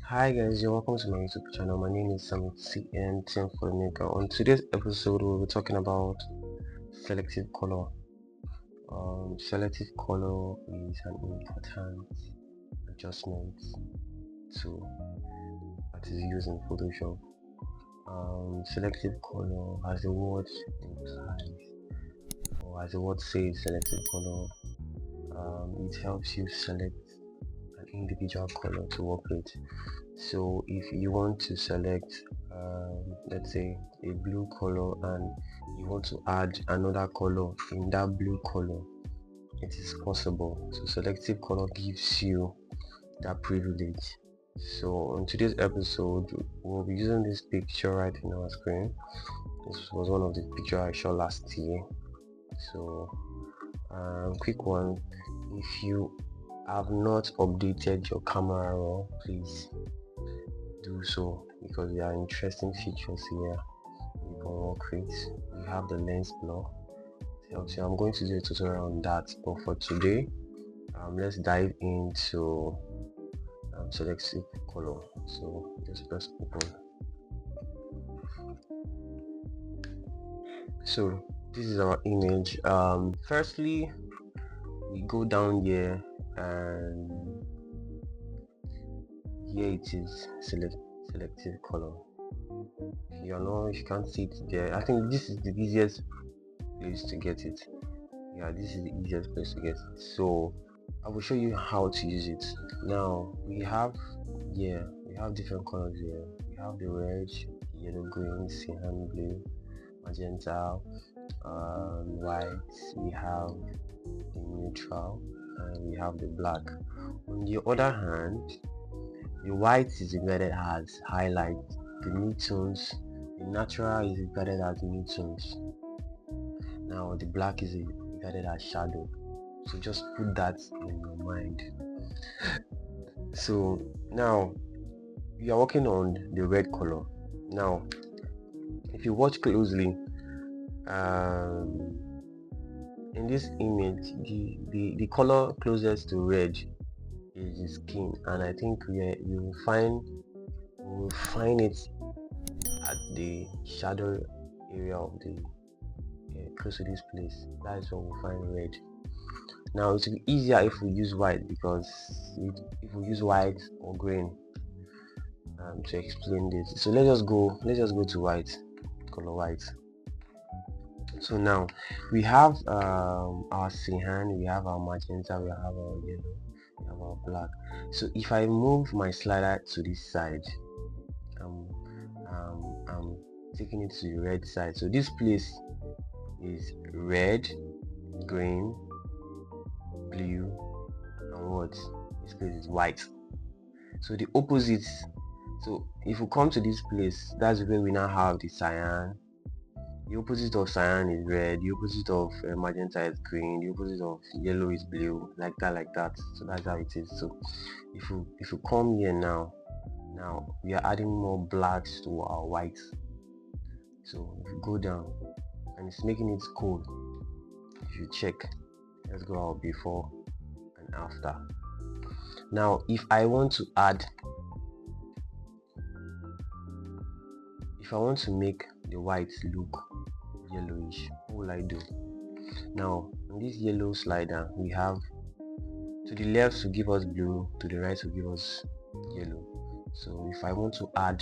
Hi guys, you're welcome to my YouTube channel. My name is Sammie-tm for Maker. On today's episode, we'll be talking about selective color. Selective color is an important adjustment tool that is used in Photoshop. Selective color, as the word implies, or as the word says, selective color, it helps you select an individual color to work with. So if you want to select let's say a blue color and you want to add another color in that blue color, it is possible. So selective color gives you that privilege. So on today's episode, we'll be using this picture right in our screen. This was one of the pictures I shot last year. So quick one, if you have not updated your camera roll, please do so, because there are interesting features here you can work with. We have the lens blur. So I'm going to do a tutorial on that, but for today, let's dive into selective color. So just press open. So this is our image. Firstly, we go down here, and here it is, selective color. If you can't see it there, I think this is the easiest place to get it. Yeah, this is the easiest place to get it. So I will show you how to use it. Now we have different colors here. We have the red, yellow, green, cyan, blue, magenta, white. We have the neutral, and we have the black. On the other hand, the white is regarded as highlight, the midtones, the natural is regarded as midtones. Now the black is regarded as shadow. So just put that in your mind. So now we are working on the red color. Now if you watch closely, in this image, the color closest to red is the skin, and I think we will find it at the shadow area of the close to this place. That is where we'll find red. Now it will be easier if we use white, because if we use white or green to explain this. So let's just go to white, color white. So now we have our cyan, we have our magenta, we have our yellow, we have our black. So if I move my slider to this side, I'm taking it to the red side. So this place is red, green, blue, and what? This place is white. So the opposites. So if we come to this place, that's where we now have the cyan. The opposite of cyan is red, the opposite of magenta is green, the opposite of yellow is blue, like that. So that's how it is. So if you come here now we are adding more blacks to our whites. So if you go down, and it's making it cool. If you check, let's go out before and after. Now if I want to make the white look yellowish, what will I do? Now on this yellow slider, we have to the left to give us blue, to the right to give us yellow. So if I want to add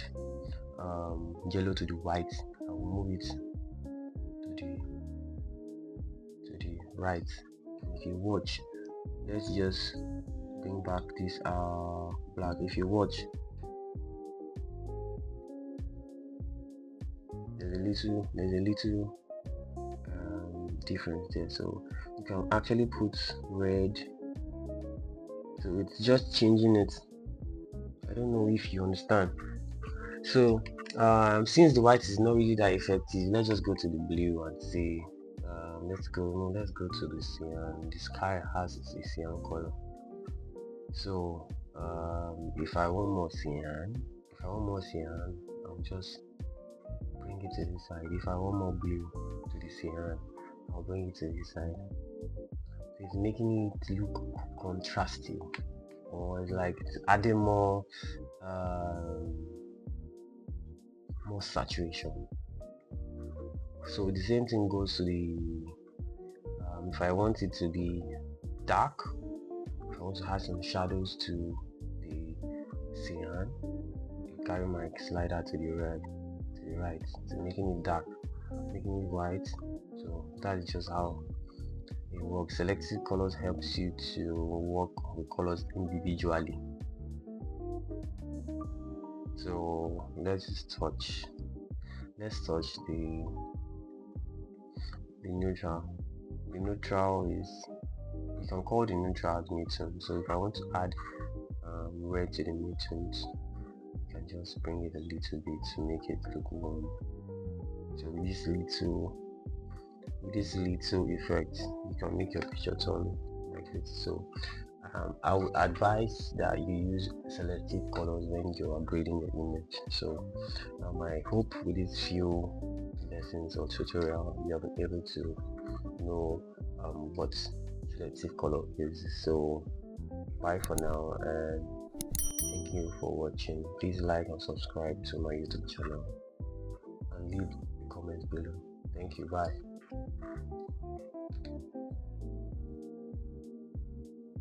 yellow to the white, I will move it to the right. If you watch, let's just bring back this black. If you watch, there's a little difference there. So you can actually put red. So it's just changing it. I don't know if you understand. So since the white is not really that effective, let's just go to the blue and say let's go to the cyan. The sky has a cyan color. So if I want more cyan, I'll just bring it to this side. If I want more blue to the cyan, I'll bring it to this side. So it's making it look contrasting, or it's like it's adding more more saturation. So the same thing goes to the if I want it to be dark, if I want to add some shadows to the cyan, I carry my slider to the right, so making it dark, making it white. So that is just how it works. Selective colors helps you to work with colors individually. So let's touch the neutral. The neutral is, you can call the neutral as mid-tone. So if I want to add red to the mid-tones, you can just bring it a little bit to make it look warm. So with this little effect, you can make your picture tone like this. So I would advise that you use selective colors when you are grading your image. So I hope with these few lessons or tutorial you have been able to know what selective color is. So bye for now, and thank you for watching. Please like and subscribe to my YouTube channel and leave a comment below. Thank you. Bye.